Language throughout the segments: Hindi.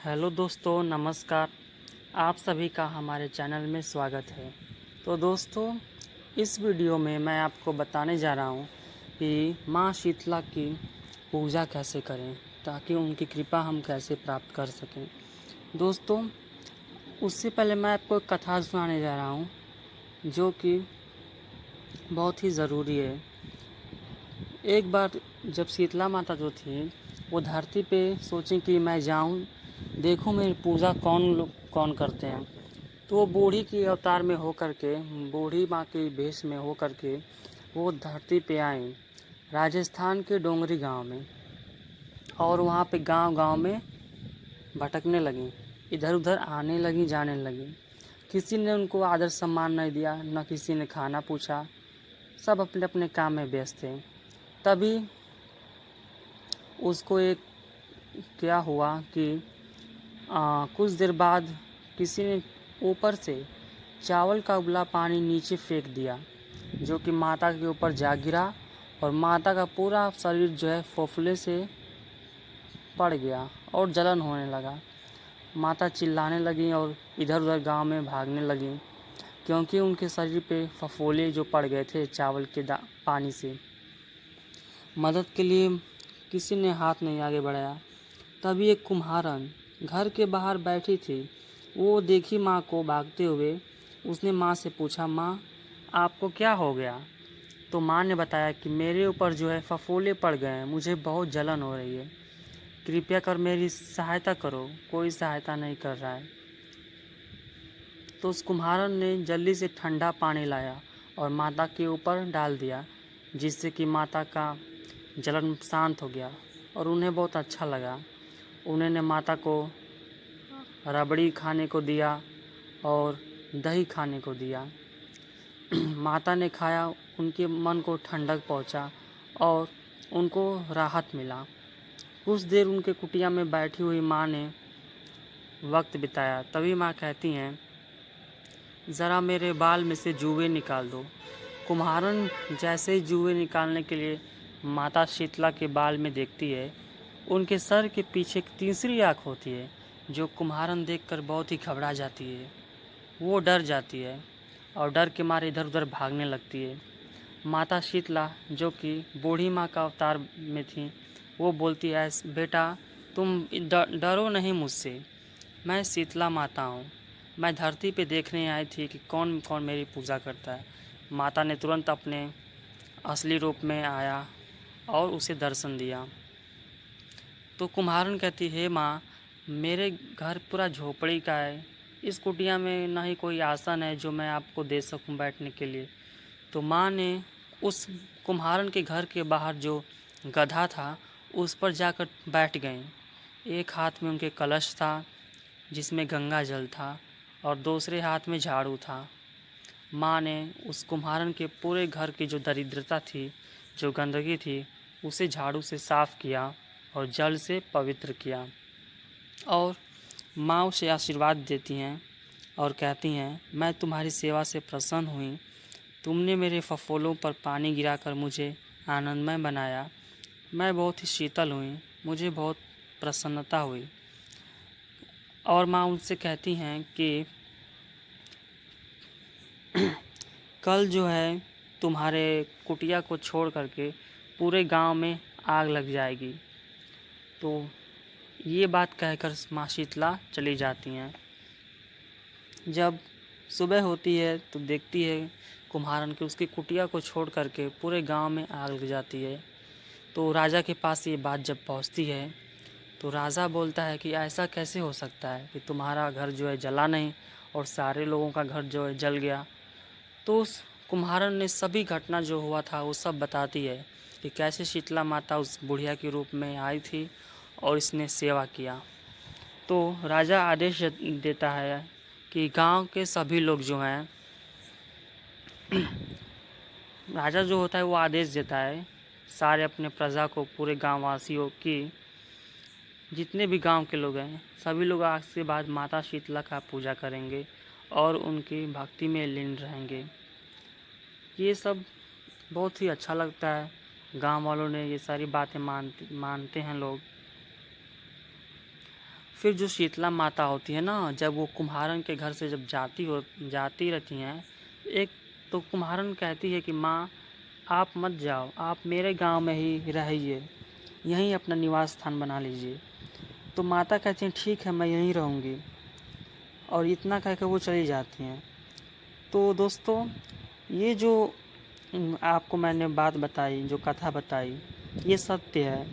हेलो दोस्तों, नमस्कार। आप सभी का हमारे चैनल में स्वागत है। तो दोस्तों, इस वीडियो में मैं आपको बताने जा रहा हूँ कि माँ शीतला की पूजा कैसे करें ताकि उनकी कृपा हम कैसे प्राप्त कर सकें। दोस्तों, उससे पहले मैं आपको एक कथा सुनाने जा रहा हूँ जो कि बहुत ही ज़रूरी है। एक बार जब शीतला माता जो थी वो धरती पे सोची कि मैं जाऊं देखूं मेरी पूजा कौन करते हैं। तो वो बूढ़ी की अवतार में हो करके, बूढ़ी माँ के भेष में हो करके वो धरती पे आई राजस्थान के डोंगरी गांव में। और वहाँ पे गांव-गांव में भटकने लगी, इधर उधर आने लगी, जाने लगी। किसी ने उनको आदर सम्मान नहीं दिया, न किसी ने खाना पूछा। सब अपने अपने काम में व्यस्त थे। तभी उसको एक क्या हुआ कि कुछ देर बाद किसी ने ऊपर से चावल का उबला पानी नीचे फेंक दिया, जो कि माता के ऊपर जा गिरा और माता का पूरा शरीर जो है फोफले से पड़ गया और जलन होने लगा। माता चिल्लाने लगी और इधर उधर गांव में भागने लगी, क्योंकि उनके शरीर पे फफोले जो पड़ गए थे चावल के पानी से। मदद के लिए किसी ने हाथ नहीं आगे बढ़ाया। तभी एक कुम्हारन घर के बाहर बैठी थी, वो देखी माँ को भागते हुए। उसने माँ से पूछा, माँ आपको क्या हो गया? तो माँ ने बताया कि मेरे ऊपर जो है फफोले पड़ गए हैं, मुझे बहुत जलन हो रही है, कृपया कर मेरी सहायता करो। कोई सहायता नहीं कर रहा है। तो उस कुम्हारन ने जल्दी से ठंडा पानी लाया और माता के ऊपर डाल दिया, जिससे कि माता का जलन शांत हो गया और उन्हें बहुत अच्छा लगा। उन्होंने माता को रबड़ी खाने को दिया और दही खाने को दिया। माता ने खाया, उनके मन को ठंडक पहुंचा और उनको राहत मिला। कुछ देर उनके कुटिया में बैठी हुई माँ ने वक्त बिताया। तभी माँ कहती हैं, ज़रा मेरे बाल में से जुएं निकाल दो। कुम्हारन जैसे ही जुएं निकालने के लिए माता शीतला के बाल में देखती है, उनके सर के पीछे एक तीसरी आँख होती है, जो कुम्हारन देखकर बहुत ही घबरा जाती है। वो डर जाती है और डर के मारे इधर उधर भागने लगती है। माता शीतला, जो कि बूढ़ी माँ का अवतार में थी, वो बोलती है, बेटा तुम डरो नहीं मुझसे, मैं शीतला माता हूँ। मैं धरती पे देखने आई थी कि कौन कौन मेरी पूजा करता है। माता ने तुरंत अपने असली रूप में आया और उसे दर्शन दिया। तो कुम्हारन कहती, हे माँ, मेरे घर पूरा झोपड़ी का है, इस कुटिया में ना ही कोई आसन है जो मैं आपको दे सकूं बैठने के लिए। तो माँ ने उस कुम्हारन के घर के बाहर जो गधा था उस पर जाकर बैठ गईं। एक हाथ में उनके कलश था जिसमें गंगा जल था और दूसरे हाथ में झाड़ू था। माँ ने उस कुम्हारन के पूरे घर की जो दरिद्रता थी, जो गंदगी थी, उसे झाड़ू से साफ किया और जल से पवित्र किया। और माँ उसे आशीर्वाद देती हैं और कहती हैं, मैं तुम्हारी सेवा से प्रसन्न हुई। तुमने मेरे फफोलों पर पानी गिराकर मुझे आनंदमय बनाया। मैं बहुत ही शीतल हुई, मुझे बहुत प्रसन्नता हुई। और माँ उनसे कहती हैं कि कल जो है तुम्हारे कुटिया को छोड़ करके पूरे गांव में आग लग जाएगी। तो ये बात कहकर माँ शीतला चली जाती हैं। जब सुबह होती है तो देखती है कुम्हारन की उसकी कुटिया को छोड़ करके पूरे गांव में आग लग जाती है। तो राजा के पास ये बात जब पहुंचती है तो राजा बोलता है कि ऐसा कैसे हो सकता है कि तुम्हारा घर जो है जला नहीं और सारे लोगों का घर जो है जल गया। तो उस कुम्हारन ने सभी घटना जो हुआ था वो सब बताती है कि कैसे शीतला माता उस बुढ़िया के रूप में आई थी और इसने सेवा किया। तो राजा आदेश देता है कि गांव के सभी लोग जो हैं, राजा जो होता है वो आदेश देता है सारे अपने प्रजा को, पूरे गाँव वासियों की, जितने भी गांव के लोग हैं सभी लोग आज के बाद माता शीतला का पूजा करेंगे और उनकी भक्ति में लीन रहेंगे। ये सब बहुत ही अच्छा लगता है। गांव वालों ने ये सारी बातें मानते हैं लोग। फिर जो शीतला माता होती है ना, जब वो कुम्हारन के घर से जब जाती रहती हैं, एक तो कुम्हारन कहती है कि माँ आप मत जाओ, आप मेरे गांव में ही रहिए, यहीं अपना निवास स्थान बना लीजिए। तो माता कहती हैं ठीक है मैं यहीं रहूँगी, और इतना कह के वो चली जाती हैं। तो दोस्तों ये जो आपको मैंने बात बताई, जो कथा बताई, ये सत्य है।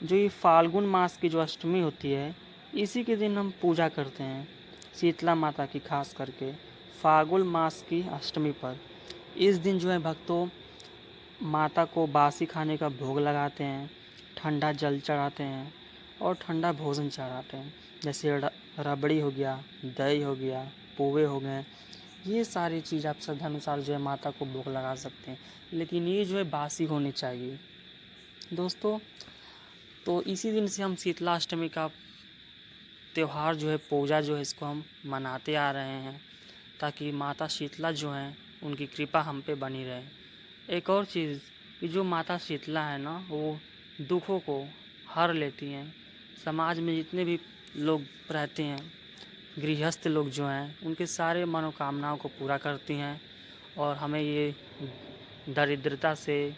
जो ये फाल्गुन मास की जो अष्टमी होती है, इसी के दिन हम पूजा करते हैं शीतला माता की, खास करके फाल्गुन मास की अष्टमी पर। इस दिन जो है भक्तों माता को बासी खाने का भोग लगाते हैं, ठंडा जल चढ़ाते हैं और ठंडा भोजन चढ़ाते हैं, जैसे रबड़ी हो गया, दही हो गया, पोहे हो गए। ये सारी चीज़ आप श्रद्धानुसार जो है माता को भोग लगा सकते हैं, लेकिन ये जो है बासी होनी चाहिए दोस्तों। तो इसी दिन से हम शीतलाष्टमी का त्यौहार जो है, पूजा जो है, इसको हम मनाते आ रहे हैं, ताकि माता शीतला जो हैं उनकी कृपा हम पे बनी रहे। एक और चीज़ कि जो माता शीतला है ना, वो दुखों को हर लेती हैं। समाज में जितने भी लोग रहते हैं, गृहस्थ लोग जो हैं, उनके सारे मनोकामनाओं को पूरा करती हैं और हमें ये दरिद्रता से,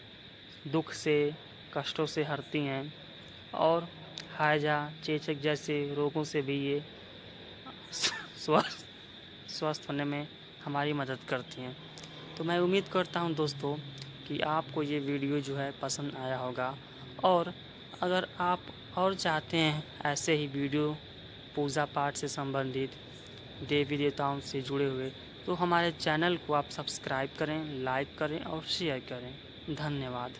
दुख से, कष्टों से हरती हैं और हैजा, चेचक जैसे रोगों से भी ये स्वस्थ होने में हमारी मदद करती हैं। तो मैं उम्मीद करता हूं दोस्तों कि आपको ये वीडियो जो है पसंद आया होगा, और अगर आप और चाहते हैं ऐसे ही वीडियो पूजा पाठ से संबंधित, देवी देवताओं से जुड़े हुए, तो हमारे चैनल को आप सब्सक्राइब करें, लाइक करें और शेयर करें। धन्यवाद।